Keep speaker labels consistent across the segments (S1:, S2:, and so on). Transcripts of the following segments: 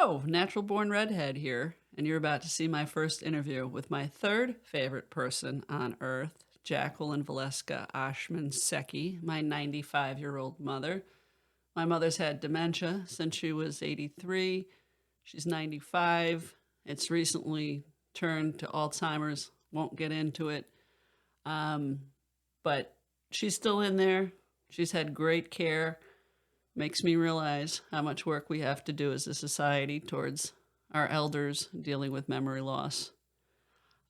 S1: Hello, Natural Born Redhead here, and you're about to see my first interview with my third favorite person on earth, Jacqueline Valeska Oschmann Secky, my 95-year-old mother. My mother's had dementia since she was 83. She's 95. It's recently turned to Alzheimer's. Won't get into it. But she's still in there. She's had great care. Makes me realize how much work we have to do as a society towards our elders dealing with memory loss.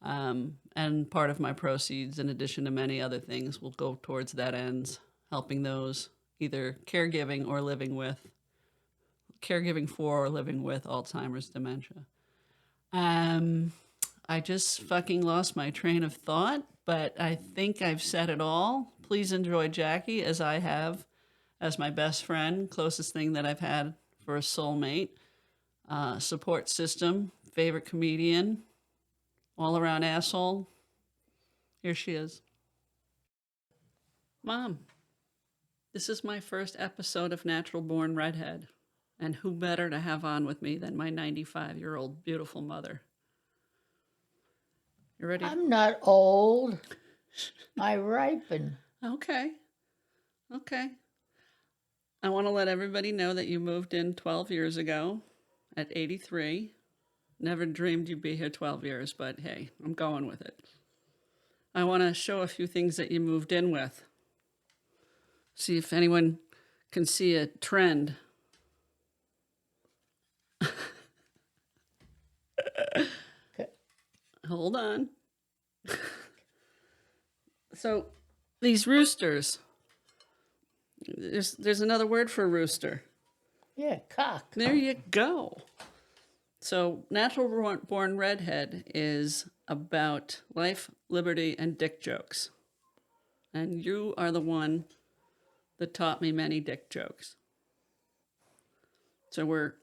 S1: And part of my proceeds, in addition to many other things, will go towards that ends, helping those either caregiving for or living with Alzheimer's dementia. I just fucking lost my train of thought, but I think I've said it all. Please enjoy Jackie as I have as my best friend, closest thing that I've had for a soulmate, support system, favorite comedian, all around asshole. Here she is. Mom, this is my first episode of Natural Born Redhead, and who better to have on with me than my 95-year-old beautiful mother? You ready?
S2: I'm not old. I ripen.
S1: Okay. I want to let everybody know that you moved in 12 years ago at 83. Never dreamed you'd be here 12 years, but hey, I'm going with it. I want to show a few things that you moved in with. See if anyone can see a trend. Hold on. So, these roosters. There's another word for rooster.
S2: Yeah, cock.
S1: There you go. So, Natural Born Redhead is about life, liberty, and dick jokes. And you are the one that taught me many dick jokes. So, we're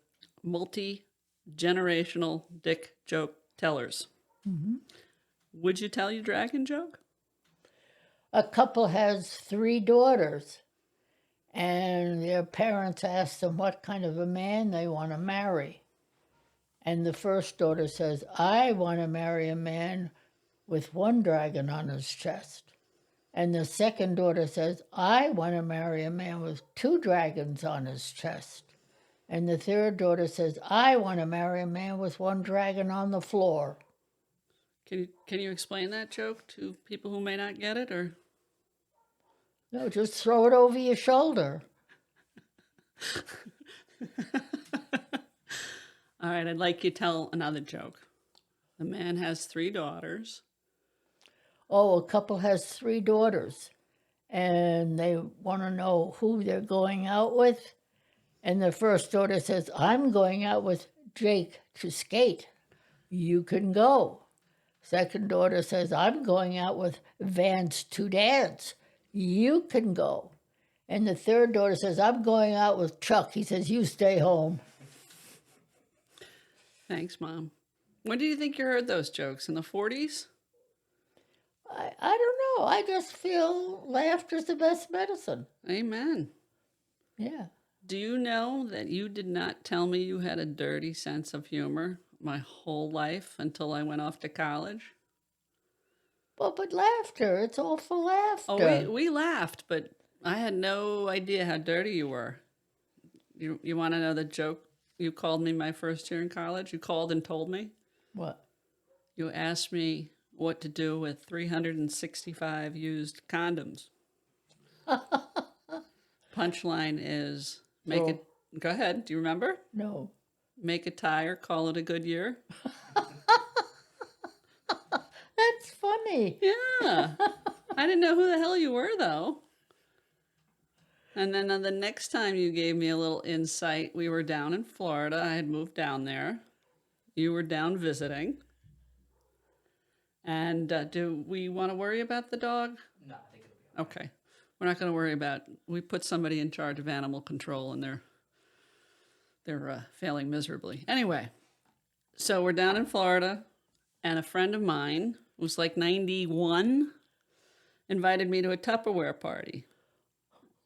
S1: multi-generational dick joke tellers.
S2: Mm-hmm.
S1: Would you tell your dragon joke?
S2: A couple has 3 daughters, and their parents ask them what kind of a man they want to marry. And the first daughter says, I want to marry a man with 1 dragon on his chest. And the second daughter says, I want to marry a man with 2 dragons on his chest. And the third daughter says, I want to marry a man with 1 dragon on the floor.
S1: Can you explain that joke to people who may not get it, or?
S2: No, just throw it over your shoulder.
S1: All right, I'd like you to tell another joke. The man has 3 daughters.
S2: Oh, a couple has 3 daughters, and they want to know who they're going out with. And the first daughter says, I'm going out with Jake to skate. You can go. Second daughter says, I'm going out with Vance to dance. You can go. And the third daughter says, I'm going out with Chuck. He says, you stay home.
S1: Thanks, Mom. When do you think you heard those jokes? In the 40s?
S2: I don't know. I just feel laughter's the best medicine.
S1: Amen.
S2: Yeah.
S1: Do you know that you did not tell me you had a dirty sense of humor my whole life until I went off to college?
S2: Well, but laughter, it's all for laughter.
S1: Oh, we laughed, but I had no idea how dirty you were. You want to know the joke you called me my first year in college? You called and told me?
S2: What?
S1: You asked me what to do with 365 used condoms. Punchline is make it. Go ahead. Do you remember?
S2: No.
S1: Make a tire, call it a good year.
S2: That's funny.
S1: Yeah. I didn't know who the hell you were, though. And then the next time you gave me a little insight, we were down in Florida. I had moved down there. You were down visiting. And do we want to worry about the dog?
S3: No, I think it'll be
S1: okay. We're not going to worry about. We put somebody in charge of animal control, and they're failing miserably. Anyway, so we're down in Florida, and a friend of mine who's like 91 invited me to a Tupperware party.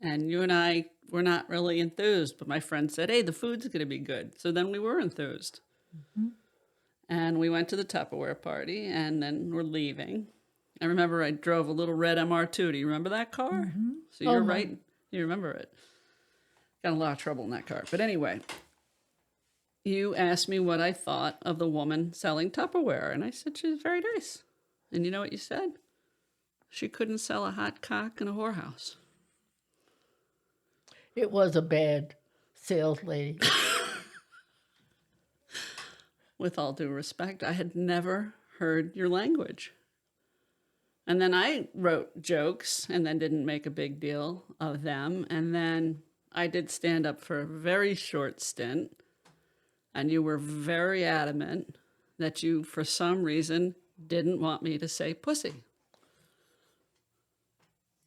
S1: And you and I were not really enthused, but my friend said, hey, the food's going to be good. So then we were enthused.
S2: Mhm.
S1: And we went to the Tupperware party, and then we're leaving. I remember I drove a little red MR2. Do you remember that car?
S2: Mhm.
S1: So
S2: Oh
S1: you're
S2: my.
S1: right. You remember it. Got a lot of trouble in that car. But anyway, you asked me what I thought of the woman selling Tupperware. And I said, she's very nice. And you know what you said? She couldn't sell a hot cock in a whorehouse.
S2: It was a bad sales lady.
S1: With all due respect, I had never heard your language. And then I wrote jokes and then didn't make a big deal of them. And then I did stand up for a very short stint. And you were very adamant that you, for some reason, didn't want me to say pussy.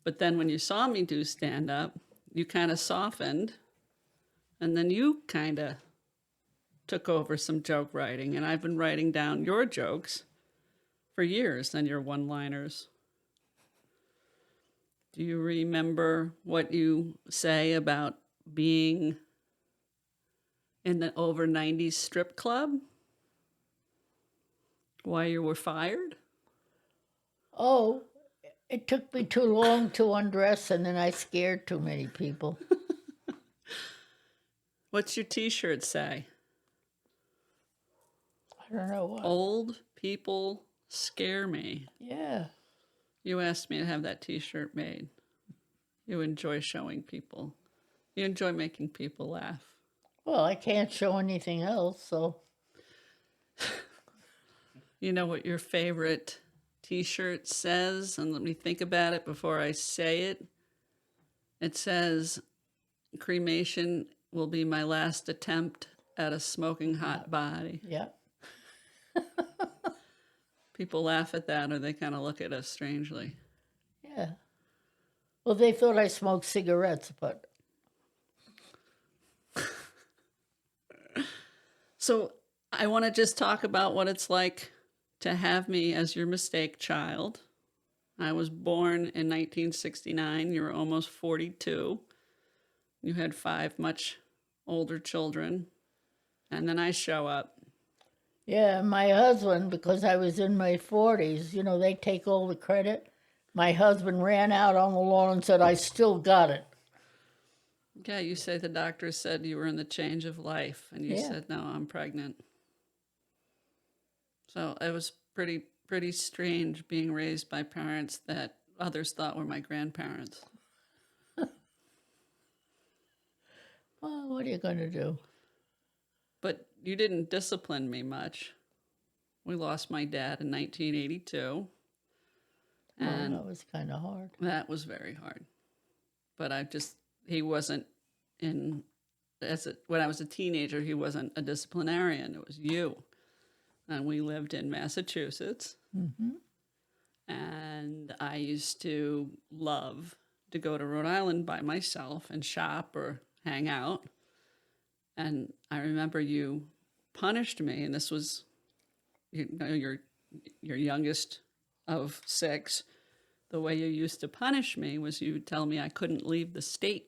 S1: But then when you saw me do stand up, you kind of softened. And then you kind of took over some joke writing. And I've been writing down your jokes for years and your one liners. Do you remember what you say about being in the over 90s strip club? Why you were fired?
S2: Oh, it took me too long to undress, and then I scared too many people.
S1: What's your t-shirt say?
S2: I don't know what.
S1: Old people scare me.
S2: Yeah.
S1: You asked me to have that t-shirt made. You enjoy showing people. You enjoy making people laugh.
S2: Well, I can't show anything else, so.
S1: You know what your favorite t-shirt says? And let me think about it before I say it. It says, cremation will be my last attempt at a smoking hot body.
S2: Yeah.
S1: People laugh at that or they kind of look at us strangely.
S2: Yeah. Well, they thought I smoked cigarettes, but
S1: So I want to just talk about what it's like to have me as your mistake child. I was born in 1969. You were almost 42. You had 5 much older children. And then I show up.
S2: yeah, my husband, because I was in my 40s, they take all the credit. My husband ran out on the lawn and said, I still got it.
S1: Yeah, you say the doctor said you were in the change of life. And you
S2: Yeah.
S1: said, no, I'm pregnant. So it was pretty strange being raised by parents that others thought were my grandparents.
S2: Well, what are you going to do?
S1: But you didn't discipline me much. We lost my dad in 1982. And
S2: That was kind of hard.
S1: that was very hard. But he wasn't when I was a teenager, he wasn't a disciplinarian. It was you. And we lived in Massachusetts.
S2: Mm-hmm.
S1: And I used to love to go to Rhode Island by myself and shop or hang out. And I remember you punished me, and this was your youngest of 6. The way you used to punish me was you would tell me I couldn't leave the state.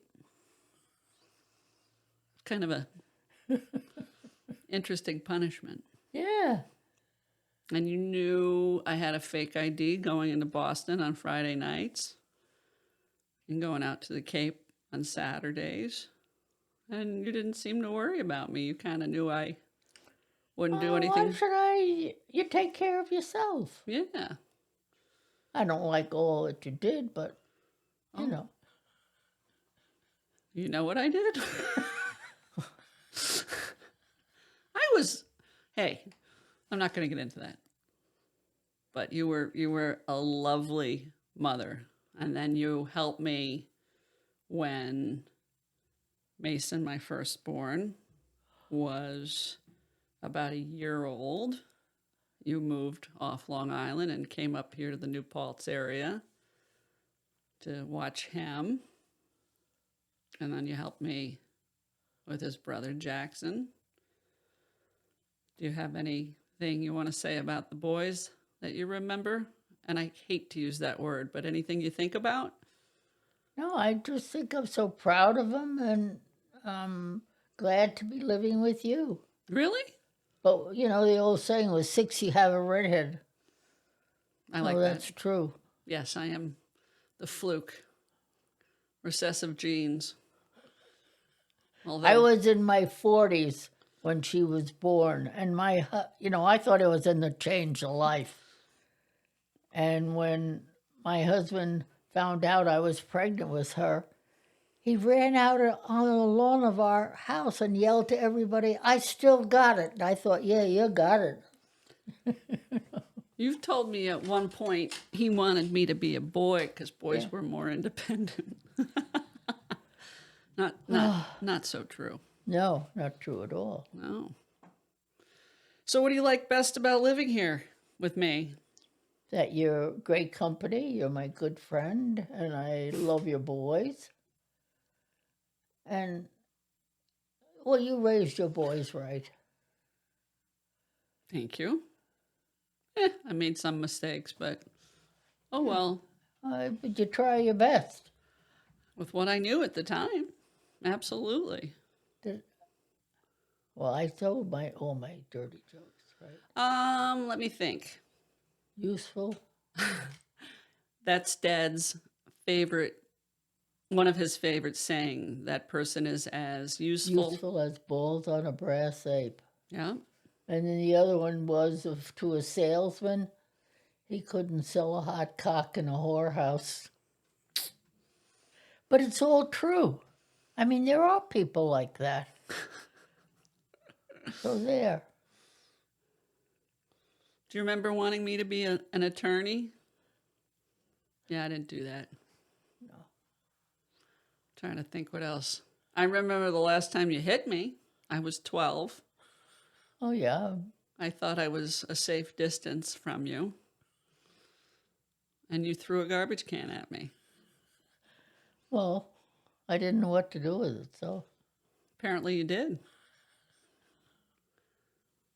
S1: Kind of a interesting punishment.
S2: Yeah.
S1: And you knew I had a fake ID going into Boston on Friday nights and going out to the Cape on Saturdays. And you didn't seem to worry about me. You kind of knew I wouldn't do anything.
S2: Why should you take care of yourself?
S1: Yeah.
S2: I don't like all that you did, but,
S1: Oh.
S2: you know.
S1: You know what I did? Hey, I'm not going to get into that. But you were a lovely mother. And then you helped me when Mason, my firstborn, was about a year old. You moved off Long Island and came up here to the New Paltz area to watch him. And then you helped me with his brother Jackson. Do you have anything you want to say about the boys that you remember? And I hate to use that word, but anything you think about?
S2: No, I just think I'm so proud of him and I'm glad to be living with you.
S1: Really?
S2: But, you know, the old saying was 6 you have a redhead.
S1: I
S2: Oh,
S1: like that.
S2: that's true.
S1: Yes, I am the fluke. Recessive genes.
S2: I
S1: Although,
S2: was in my 40s when she was born, and I thought it was in the change of life. And when my husband found out I was pregnant with her, he ran out on the lawn of our house and yelled to everybody, "I still got it." And I thought, yeah, you got it.
S1: you've told me at one point he wanted me to be a boy because
S2: Yeah.
S1: boys were more independent. Not so true.
S2: No, not true at all.
S1: No. So what do you like best about living here with me?
S2: That you're great company, you're my good friend, and I love your boys. And, well, you raised your boys right.
S1: Thank you. I made some mistakes, but oh well.
S2: But you try your best.
S1: With what I knew at the time. Absolutely.
S2: Did- Well, I told all my dirty jokes, right?
S1: Let me think.
S2: Useful.
S1: That's Dad's favorite, one of his favorite saying. That person is as useful.
S2: Useful as balls on a brass ape.
S1: Yeah.
S2: And then the other one was to a salesman, he couldn't sell a hot cock in a whorehouse. But it's all true. I mean, there are people like that. So there.
S1: Do you remember wanting me to be an attorney? Yeah, I didn't do that.
S2: No.
S1: Trying to think what else. I remember the last time you hit me. I was 12.
S2: Oh, yeah.
S1: I thought I was a safe distance from you. And you threw a garbage can at me.
S2: Well, I didn't know what to do with it, so.
S1: Apparently you did.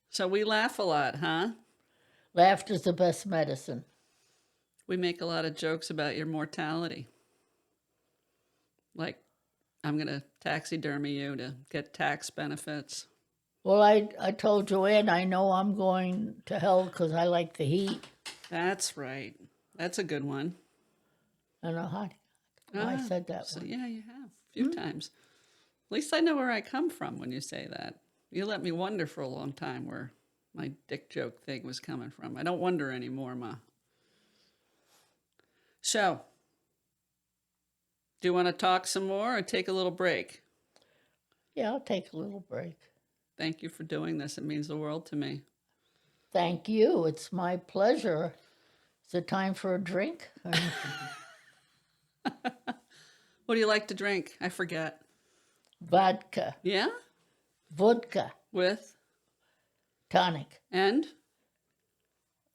S1: So we laugh a lot, huh?
S2: Laughter's the best medicine.
S1: We make a lot of jokes about your mortality. Like, I'm going to taxidermy you to get tax benefits.
S2: Well, I told Joanne I know I'm going to hell because I like the heat
S1: That's right. That's a good one.
S2: and a hot. Oh, I said that
S1: So
S2: one.
S1: yeah, you have a few times. At least I know where I come from when you say that. You let me wonder for a long time where my dick joke thing was coming from. I don't wonder anymore, Ma. So, do you want to talk some more or take a little break?
S2: Yeah, I'll take a little break.
S1: Thank you for doing this. It means the world to me.
S2: Thank you. It's my pleasure. Is it time for a drink?
S1: What do you like to drink? I forget.
S2: Vodka,
S1: Yeah?
S2: vodka,
S1: With?
S2: tonic,
S1: And?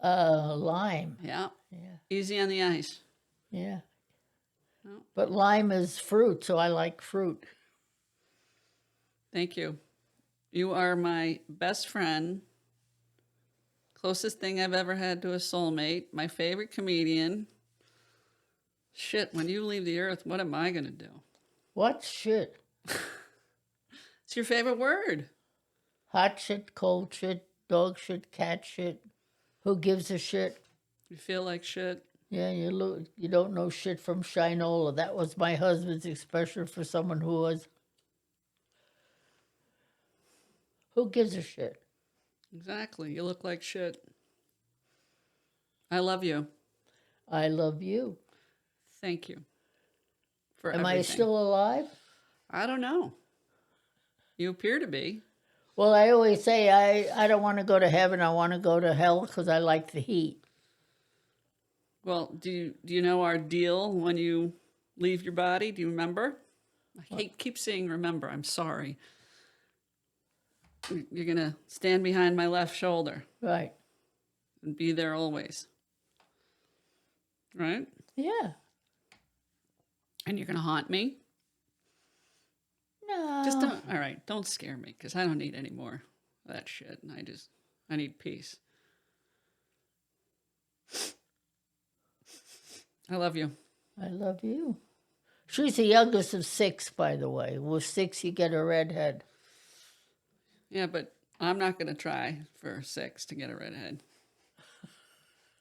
S2: lime.
S1: Yeah.
S2: Yeah,
S1: Easy on the ice.
S2: yeah.
S1: Oh.
S2: But lime is fruit, so I like fruit.
S1: Thank you. You are my best friend, closest thing I've ever had to a soulmate, my favorite comedian. Shit, when you leave the earth, what am I going to do?
S2: What shit?
S1: It's your favorite word.
S2: Hot shit, cold shit, dog shit, cat shit. Who gives a shit?
S1: You feel like shit.
S2: Yeah, you don't know shit from shinola. That was my husband's expression for someone who was. Who gives a shit?
S1: Exactly. You look like shit. I love you.
S2: I love you.
S1: Thank you for
S2: Am
S1: everything.
S2: I still alive?
S1: I don't know. You appear to be.
S2: Well, I always say I don't want to go to heaven. I want to go to hell because I like the heat.
S1: Well, do you know our deal when you leave your body? Do you remember? Keep saying remember. I'm sorry. You're going to stand behind my left shoulder
S2: Right.
S1: and be there always. Right?
S2: Yeah.
S1: And you're going to haunt me?
S2: No.
S1: Just don't, all right, don't scare me because I don't need any more of that shit. I need peace. I love you.
S2: I love you. She's the youngest of 6, by the way. With 6, you get a redhead.
S1: Yeah, but I'm not going to try for 6 to get a redhead.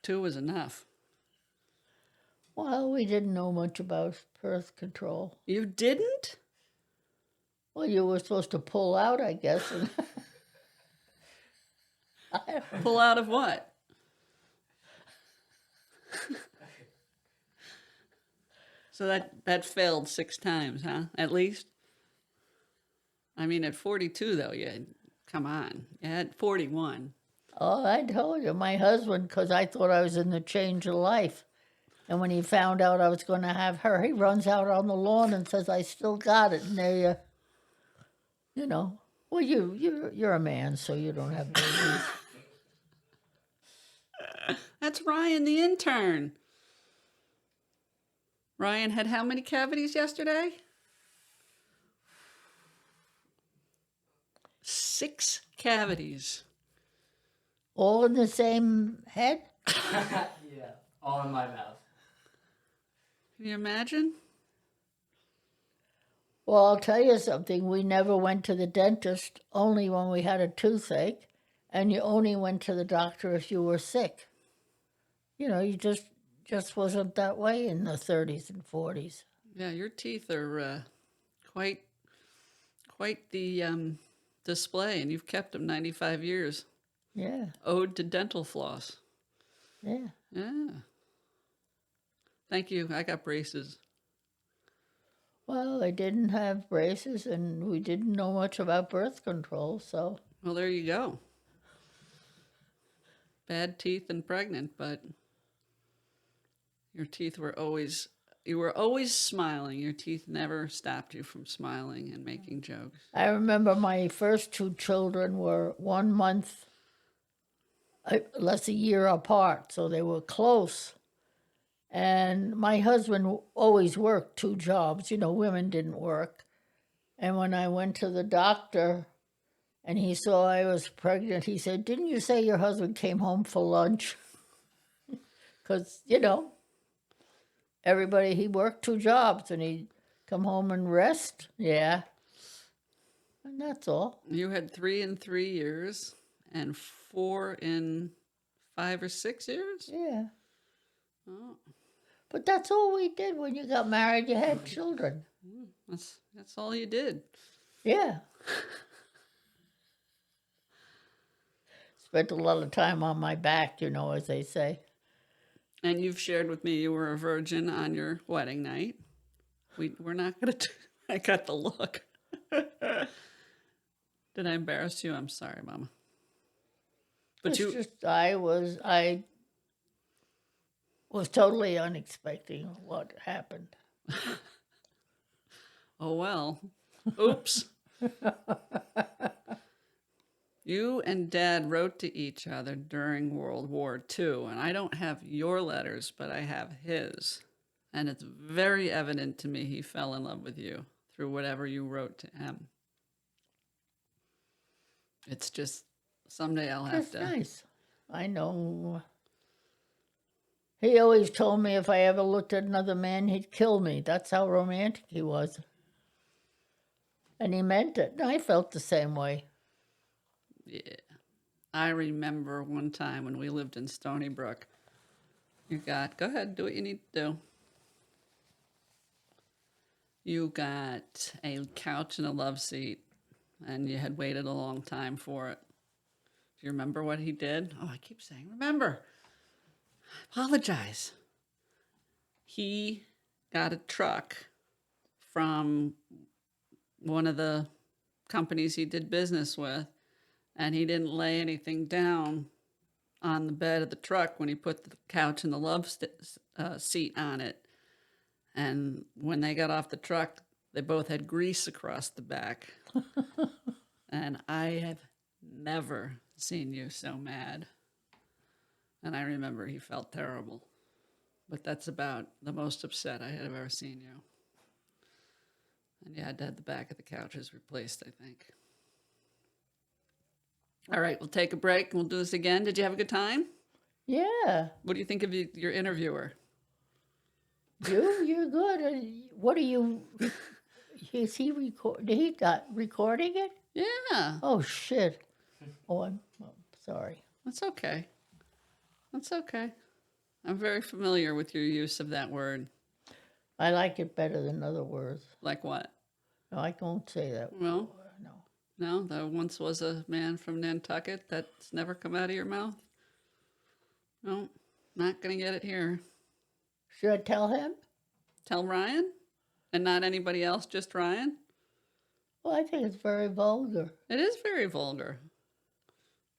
S1: 2 was enough.
S2: Well, we didn't know much about birth control.
S1: You didn't?
S2: Well, you were supposed to pull out, I guess. And
S1: Pull out of what? So that failed 6 times, huh? At least? I mean, at 42, though, come on. You had 41.
S2: oh, I told you, my husband, because I thought I was in the change of life. And when he found out I was going to have her, he runs out on the lawn and says, I still got it. And they, you know, well, you're a man, so you don't have babies.
S1: That's Ryan, the intern. Ryan had how many cavities yesterday? 6 cavities.
S2: All in the same head?
S3: Yeah, all in my mouth.
S1: Can you imagine?
S2: Well, I'll tell you something. We never went to the dentist, only when we had a toothache, and you only went to the doctor if you were sick. You know, you just wasn't that way in the 30s and 40s.
S1: Yeah, your teeth are quite the display, and you've kept them 95 years.
S2: Yeah,
S1: Ode to dental floss.
S2: yeah.
S1: Yeah. Thank you. I got braces.
S2: Well, I didn't have braces, and we didn't know much about birth control, so
S1: Well, there you go. Bad teeth and pregnant, but your teeth were you were always smiling. Your teeth never stopped you from smiling and making jokes.
S2: I remember my first 2 children were 1 month, less a year apart, so they were close. And my husband always worked 2 jobs. You know, women didn't work. And when I went to the doctor and he saw I was pregnant, he said, didn't you say your husband came home for lunch? Because, you know, he worked 2 jobs and he'd come home and rest. Yeah. And that's all.
S1: You had 3 in 3 years and 4 in 5 or 6 years?
S2: Yeah.
S1: Oh,
S2: But that's all we did when you got married. You had children.
S1: that's all you did.
S2: Yeah. Spent a lot of time on my back, you know, as they say.
S1: And you've shared with me you were a virgin on your wedding night. We're not going to... I got the look. Did I embarrass you? I'm sorry, Mama. But
S2: It's
S1: you...
S2: just I was totally unexpected what happened.
S1: Oh, well. Oops. You and Dad wrote to each other during World War II, and I don't have your letters, but I have his. And it's very evident to me he fell in love with you through whatever you wrote to him. It's just, someday I'll have
S2: That's
S1: to...
S2: nice. I know. He always told me if I ever looked at another man, he'd kill me. That's how romantic he was. And he meant it. And I felt the same way.
S1: Yeah. I remember one time when we lived in Stony Brook. Go ahead, do what you need to do. You got a couch and a love seat, and you had waited a long time for it. Do you remember what he did? Oh, I keep saying remember. I apologize. He got a truck from one of the companies he did business with, and he didn't lay anything down on the bed of the truck when he put the couch and the love seat on it. And when they got off the truck, they both had grease across the back. And I have never seen you so mad. And I remember he felt terrible. But that's about the most upset I had ever seen you. And you had to have the back of the couches replaced, I think. All right, we'll take a break and we'll do this again. Did you have a good time?
S2: Yeah.
S1: What do you think of your interviewer?
S2: You're good. What are you? Is he He got recording it?
S1: Yeah,
S2: Oh shit! Oh, I'm sorry.
S1: that's okay. That's okay. I'm very familiar with your use of that word.
S2: I like it better than other words.
S1: Like what?
S2: No, I won't say that.
S1: Well,
S2: No.
S1: no, there once was a man from Nantucket. That's never come out of your mouth? No, not going to get it here.
S2: Should I tell him?
S1: Tell Ryan? And not anybody else, just Ryan?
S2: Well, I think it's very vulgar.
S1: It is very vulgar.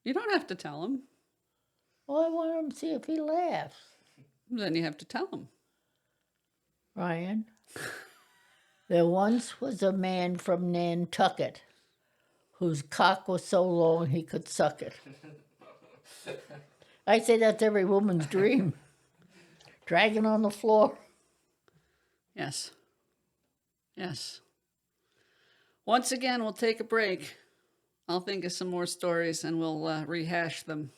S1: You don't have to tell him.
S2: Well, I want him to see if he laughs.
S1: Then you have to tell him.
S2: Ryan, there once was a man from Nantucket whose cock was so long he could suck it. I say that's every woman's dream. Dragging on the floor.
S1: Yes. Yes. Once again, we'll take a break. I'll think of some more stories and we'll rehash them.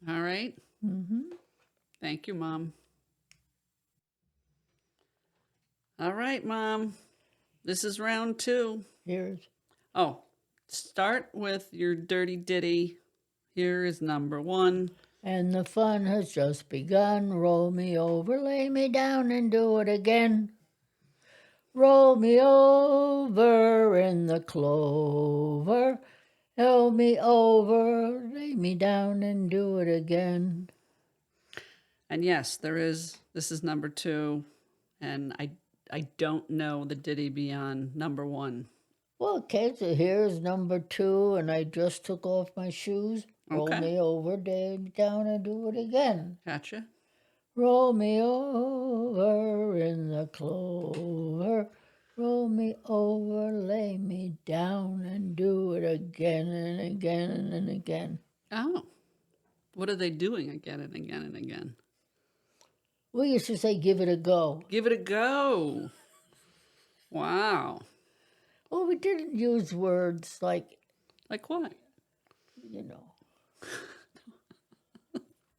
S1: All right?
S2: Mm-hmm.
S1: Thank you, Mom. All right, Mom. This is round 2.
S2: Here's
S1: Oh, start with your dirty ditty. Here is number 1.
S2: and the fun has just begun. Roll me over, lay me down, and do it again. Roll me over in the clover. Roll me over, lay me down, and do it again.
S1: And yes, this is number 2. And I don't know the ditty beyond number 1.
S2: Well, okay, so here's number 2, and I just took off my shoes. Roll
S1: Okay.
S2: me over, lay me down, and do it again.
S1: Gotcha.
S2: Roll me over in the clover. Roll me over, lay me down, and do it again and again and again.
S1: Oh. What are they doing again and again and again?
S2: We used to say, give it a go.
S1: Give it a go. Wow.
S2: Well, we didn't use words like,
S1: Like what?
S2: you know.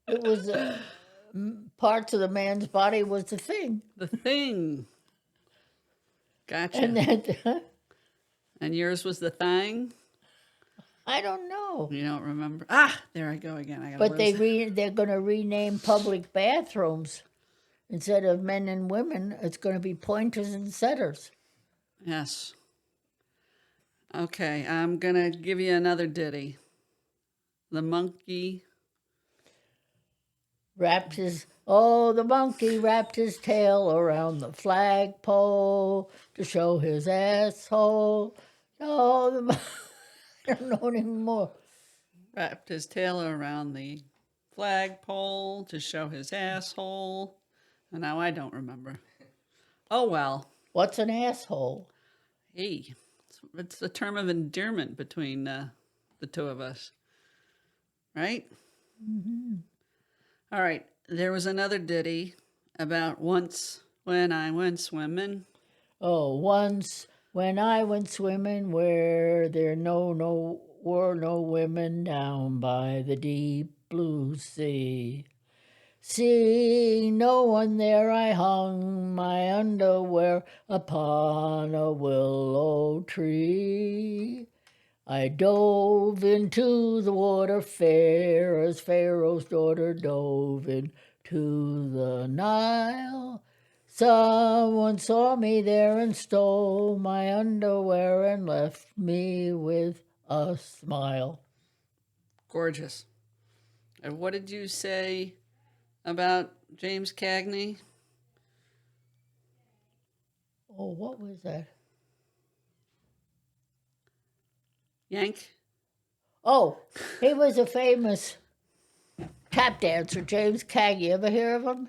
S2: It was parts of the man's body was the thing.
S1: The thing. Gotcha.
S2: And then,
S1: And yours was the thing?
S2: I don't know.
S1: You don't remember? Ah, there I go again. I gotta
S2: But
S1: lose
S2: they're going to rename public bathrooms. Instead of men and women, it's going to be pointers and setters.
S1: Yes. Okay, I'm gonna give you another ditty. The monkey.
S2: The monkey wrapped his tail around the flagpole to show his asshole. Oh, I don't know anymore.
S1: Wrapped his tail around the flagpole to show his asshole. And now I don't remember. Oh well.
S2: What's an asshole?
S1: Hey, it's a term of endearment between the two of us. Right?
S2: Mm-hmm.
S1: All right. There was another ditty about once when I went swimming.
S2: Oh, once when I went swimming where there were no women down by the deep blue sea. Seeing no one there, I hung my underwear upon a willow tree. I dove into the water fair as Pharaoh's daughter dove into the Nile. Someone saw me there and stole my underwear and left me with a smile.
S1: Gorgeous. And what did you say about James Cagney?
S2: Oh, what was that?
S1: Yank?
S2: Oh, he was a famous tap dancer, James Cagney. Ever hear of him?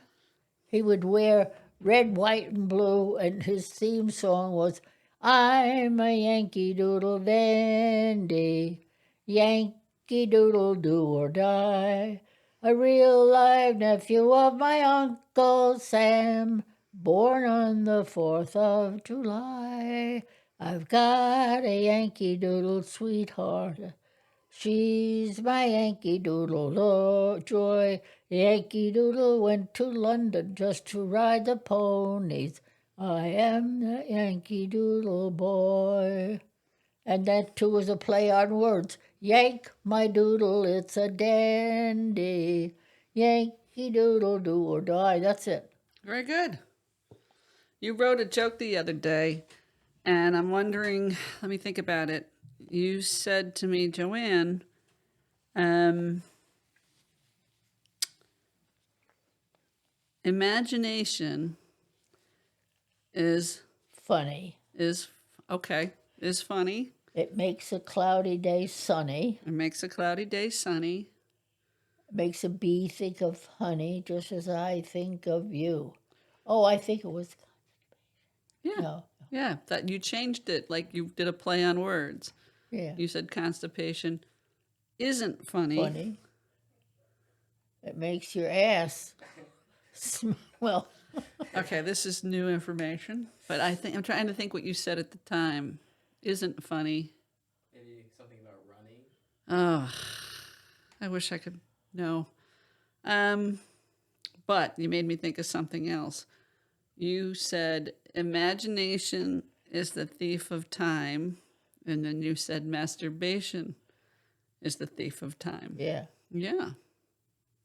S2: He would wear red, white, and blue, and his theme song was, I'm a Yankee Doodle Dandy, Yankee Doodle do or die, a real live nephew of my Uncle Sam, born on the 4th of July. I've got a Yankee Doodle sweetheart, She's my Yankee Doodle joy. Yankee Doodle went to London just to ride the ponies. I am the Yankee Doodle boy. And that too is a play on words. Yank my doodle, it's a dandy. Yankee Doodle, do or die. That's it.
S1: Very good. You wrote a joke the other day, and I'm wondering, let me think about it. You said to me, Joanne, imagination is
S2: Funny.
S1: okay, is funny.
S2: It makes a cloudy day sunny.
S1: It makes a cloudy day sunny.
S2: It makes a bee think of honey just as I think of you. Oh, I think it was,
S1: Yeah.
S2: no,
S1: Yeah, that you changed it like you did a play on words.
S2: yeah,
S1: You said constipation isn't funny.
S2: funny. It makes your ass well,
S1: Okay, this is new information, but I think I'm trying to think what you said at the time. Isn't funny.
S3: Maybe something about running.
S1: Oh, I wish I could know. But you made me think of something else. You said imagination is the thief of time, and then you said masturbation is the thief of time.
S2: yeah,
S1: Yeah.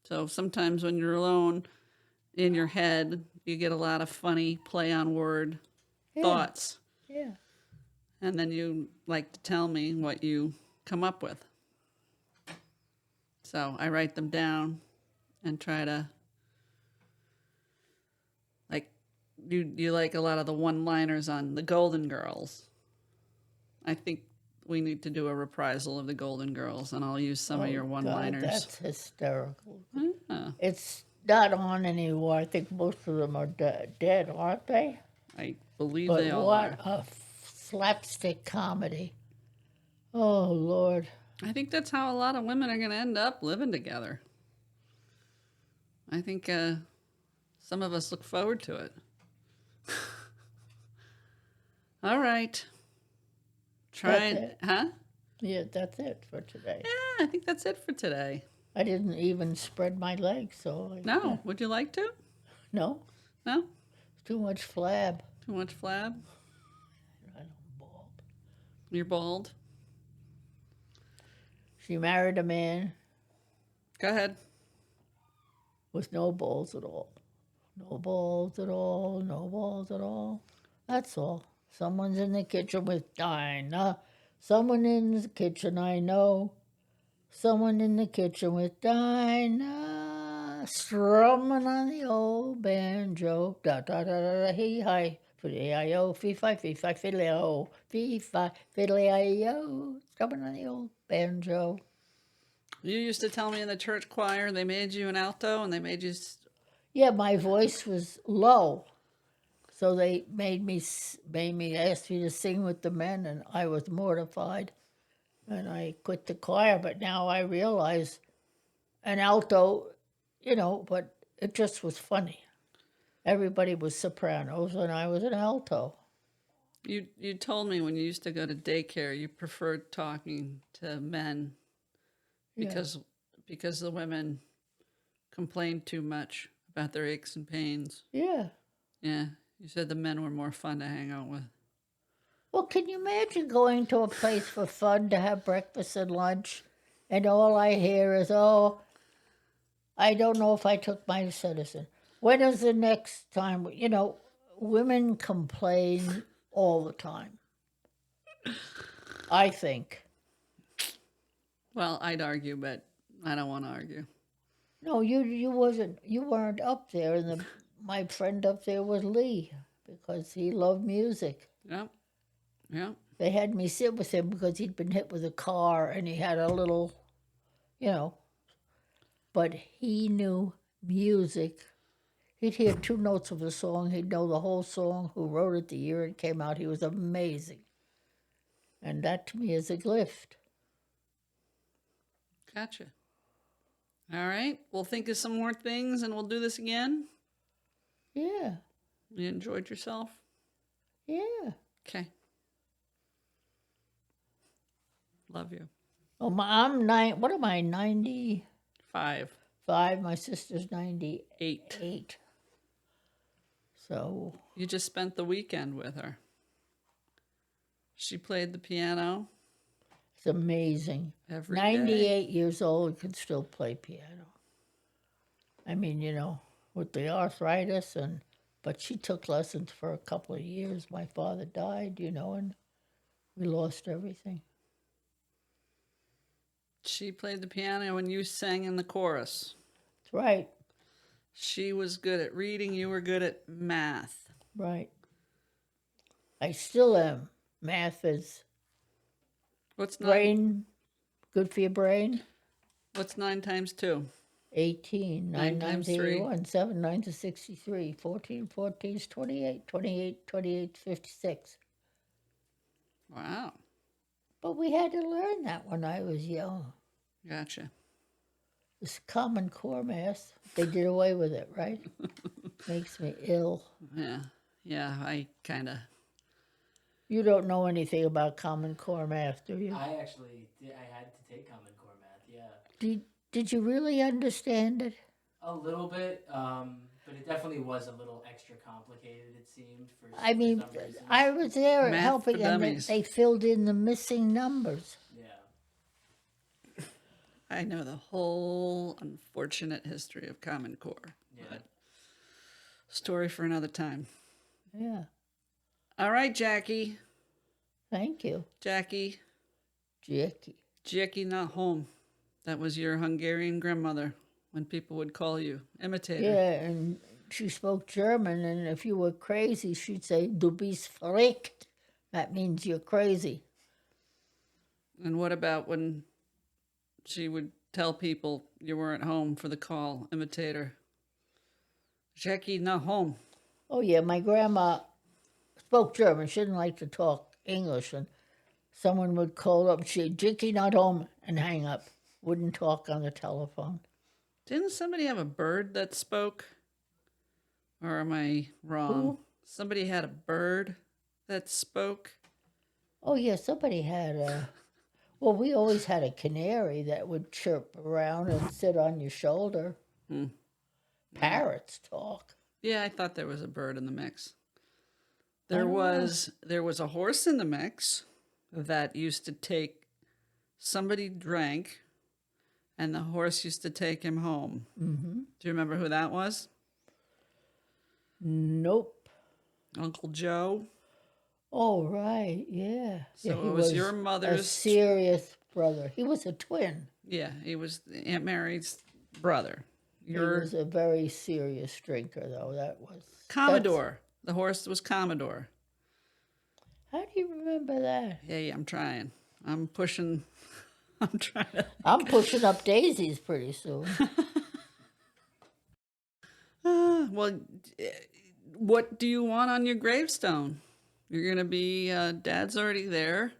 S1: So sometimes when you're alone in your head, you get a lot of funny play on word thoughts.
S2: yeah.
S1: And then you like to tell me what you come up with. So I write them down and try to, like, you like a lot of the one-liners on the Golden Girls. I think we need to do a reprisal of the Golden Girls, and I'll use some of your
S2: God,
S1: one-liners.
S2: that's hysterical.
S1: Yeah,
S2: It's not on anymore. I think most of them are dead, aren't they?
S1: I believe
S2: But
S1: they all
S2: what
S1: are.
S2: a slapstick comedy. Oh, Lord.
S1: I think that's how a lot of women are going to end up living together. I think some of us look forward to it. All right.
S2: That's it.
S1: Huh?
S2: Yeah, that's it for today.
S1: Yeah, I think that's it for today.
S2: I didn't even spread my legs, so
S1: No, would you like to?
S2: no,
S1: No?
S2: too much flab.
S1: Too much flab?
S2: I'm bald.
S1: You're bald?
S2: She married a man
S1: Go ahead.
S2: with no balls at all. No balls at all, no balls at all. That's all. Someone's in the kitchen with Dinah. Someone in the kitchen, I know. Someone in the kitchen with Dinah. Strumming on the old banjo. Da da da da da hee hi. Fiddly-I-O, fee-fi, fiddly-o, fee-fi, fiddly-I-O. Strumming on the old banjo.
S1: You used to tell me in the church choir they made you an alto and they made you.
S2: Yeah, my voice was low. So they made me ask me to sing with the men, and I was mortified. And I quit the choir, but now I realize an alto, but it just was funny. Everybody was sopranos, and I was an alto.
S1: You told me when you used to go to daycare you preferred talking to men
S2: Yeah.
S1: because the women complained too much about their aches and pains.
S2: Yeah.
S1: Yeah, you said the men were more fun to hang out with.
S2: Well, can you imagine going to a place for fun to have breakfast and lunch, and all I hear is, oh, I don't know if I took my medicine. When is the next time? Women complain all the time. I think.
S1: Well, I'd argue, but I don't want to argue.
S2: No, you weren't up there, and my friend up there was Lee because he loved music.
S1: Yep. Yep.
S2: They had me sit with him because he'd been hit with a car and he had a little, but he knew music. He'd hear 2 notes of a song, he'd know the whole song, who wrote it, the year it came out. He was amazing. And that to me is a gift.
S1: Gotcha. All right. We'll think of some more things and we'll do this again.
S2: Yeah,
S1: You enjoyed yourself?
S2: yeah.
S1: Okay. Love you.
S2: Oh, I'm nine. What am I? 95.
S1: 5,
S2: My sister's 98.
S1: 8.
S2: So
S1: You just spent the weekend with her. She played the piano
S2: it's amazing.
S1: every day.
S2: 98 years old, could still play piano. I mean, with the arthritis, but she took lessons for a couple of years. My father died, and we lost everything.
S1: She played the piano and you sang in the chorus.
S2: That's right.
S1: She was good at reading. You were good at math.
S2: Right. I still am. Math is
S1: What's
S2: good for your brain.
S1: What's 9 times 2?
S2: 18. 9
S1: times
S2: 9's
S1: 3.
S2: 81. 7 9's is 63. 14 14's 28. 28 28's 56.
S1: Wow.
S2: But we had to learn that when I was young.
S1: Gotcha.
S2: This Common Core math, they did away with it, right? Makes me ill.
S1: Yeah. Yeah, I kind of.
S2: You don't know anything about Common Core math, do you?
S3: I actually did. I had to take Common Core math. Yeah,
S2: Did you really understand it?
S3: a little bit. But it definitely was a little extra complicated. It seemed for
S2: I mean,
S3: some reasons.
S2: I was there
S1: Math
S2: helping,
S1: for
S2: and
S1: dummies.
S2: they filled in the missing numbers.
S3: Yeah.
S1: I know the whole unfortunate history of Common Core.
S3: Yeah.
S1: But story for another time.
S2: Yeah.
S1: All right, Jackie.
S2: Thank you,
S1: Jackie.
S2: Jackie.
S1: not home. That was your Hungarian grandmother when people would call you imitator.
S2: Yeah, and she spoke German, and if you were crazy, she'd say, "Du bist verrückt." That means you're crazy.
S1: And what about when she would tell people you weren't home for the call? Imitator. Jackie not home.
S2: Oh, yeah, my grandma spoke German. She didn't like to talk English, and someone would call up, she'd, "Jackie not home," and hang up. Wouldn't talk on the telephone.
S1: Didn't somebody have a bird that spoke? Or am I wrong?
S2: Who?
S1: Somebody had a bird that spoke.
S2: Oh, yeah, somebody had well, we always had a canary that would chirp around and sit on your shoulder. Parrots talk.
S1: Yeah, I thought there was a bird in the mix.
S2: I don't know.
S1: There was a horse in the mix that used to take somebody drank and the horse used to take him home. Mm-hmm. Do you remember who that was?
S2: Nope.
S1: Uncle Joe.
S2: Oh, right, yeah.
S1: So
S2: Yeah, he
S1: it was your
S2: a
S1: mother's
S2: serious brother. He was a twin.
S1: Yeah, he was Aunt Mary's brother.
S2: He was a very serious drinker, though. That was
S1: Commodore. The horse was Commodore.
S2: How do you remember that?
S1: Hey, I'm trying. I'm pushing. I'm trying to.
S2: I'm pushing up daisies pretty soon.
S1: Well, what do you want on your gravestone? You're going to be, Dad's already there.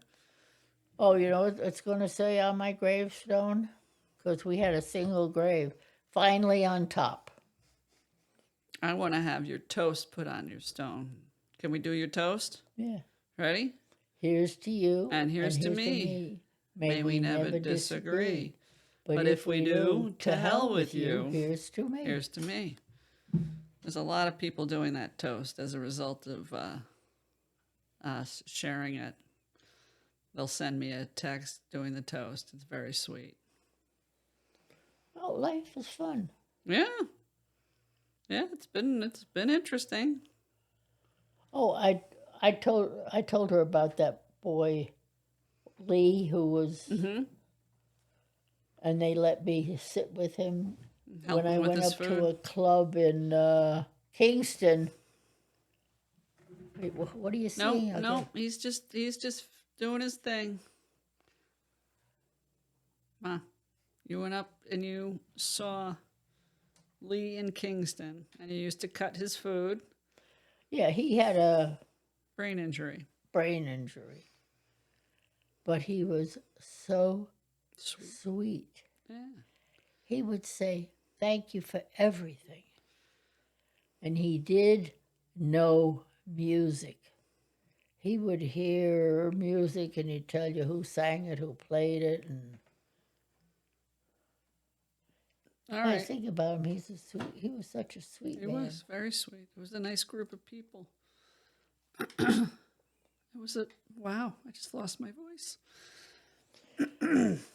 S2: Oh, you know what it's going to say on my gravestone? Because we had a single grave. Finally on top.
S1: I want to have your toast put on your stone. Can we do your toast?
S2: Yeah.
S1: Ready?
S2: Here's to you.
S1: And here's to me.
S2: May we never disagree.
S1: But if we do, to hell with you.
S2: Here's to me.
S1: Here's to me. There's a lot of people doing that toast as a result of us sharing it. They'll send me a text doing the toast. It's very sweet.
S2: Oh, life is fun.
S1: Yeah. Yeah, it's been interesting.
S2: Oh, I told her about that boy Lee who was and they let me sit with him
S1: Help
S2: when I
S1: him with
S2: went
S1: his
S2: up
S1: food.
S2: to a club in Kingston. Wait, what are you saying?
S1: No, he's just doing his thing. Ma, you went up and you saw Lee in Kingston, and he used to cut his food.
S2: Yeah, he had a
S1: Brain injury.
S2: But he was so
S1: Sweet.
S2: sweet.
S1: Yeah.
S2: He would say, "Thank you for everything." And he did know music. He would hear music and he'd tell you who sang it, who played it. And
S1: All
S2: I
S1: right.
S2: think about him. He was such a sweet
S1: It
S2: man.
S1: was very sweet. It was a nice group of people. It was wow, I just lost my voice.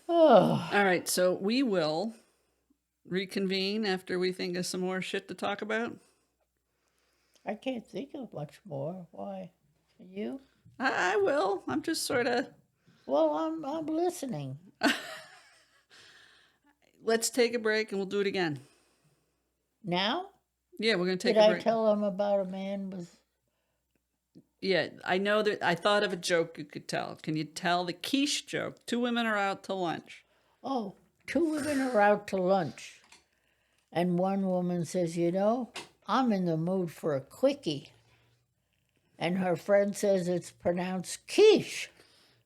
S2: Oh,
S1: All right, so we will reconvene after we think of some more shit to talk about.
S2: I can't think of much more. Why? Can you?
S1: I will. I'm just sort of.
S2: Well, I'm listening.
S1: Let's take a break and we'll do it again.
S2: Now?
S1: Yeah, we're going to take
S2: Did
S1: a
S2: I
S1: break.
S2: tell him about a man with?
S1: Yeah, I know that I thought of a joke you could tell. Can you tell the quiche joke? Two women are out to lunch.
S2: Oh, two women are out to lunch, and one woman says, I'm in the mood for a quickie. And her friend says it's pronounced quiche.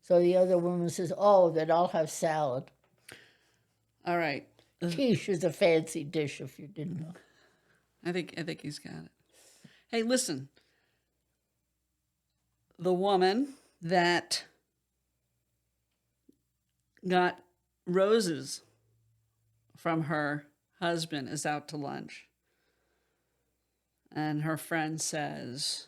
S2: So the other woman says, oh, then I'll have salad.
S1: All right.
S2: Quiche is a fancy dish, if you didn't know.
S1: I think he's got it. Hey, listen. The woman that got roses from her husband is out to lunch. And her friend says,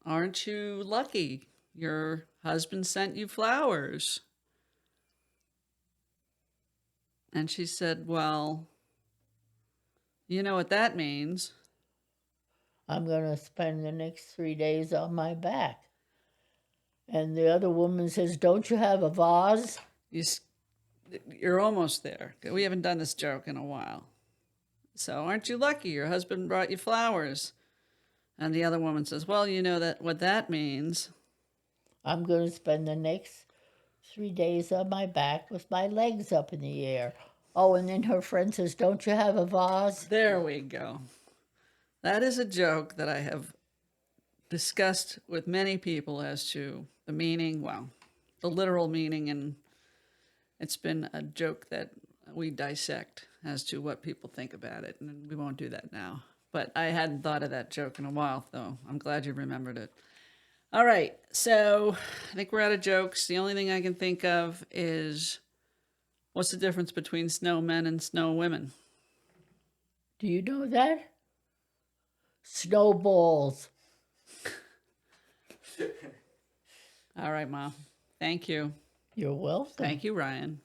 S1: aren't you lucky? Your husband sent you flowers. And she said, well, you know what that means.
S2: I'm going to spend the next 3 days on my back. And the other woman says, don't you have a vase?
S1: You're almost there. We haven't done this joke in a while. So aren't you lucky? Your husband brought you flowers. And the other woman says, well, you know what that means.
S2: I'm going to spend the next 3 days on my back with my legs up in the air. Oh, and then her friend says, don't you have a vase?
S1: There we go. That is a joke that I have discussed with many people as to the meaning, well, the literal meaning, and it's been a joke that we dissect as to what people think about it, and we won't do that now. But I hadn't thought of that joke in a while, though. I'm glad you remembered it. All right, so I think we're out of jokes. The only thing I can think of is, what's the difference between snowmen and snow women?
S2: Do you know that? Snowballs.
S1: All right, Mom. Thank you.
S2: You're welcome.
S1: Thank you, Ryan.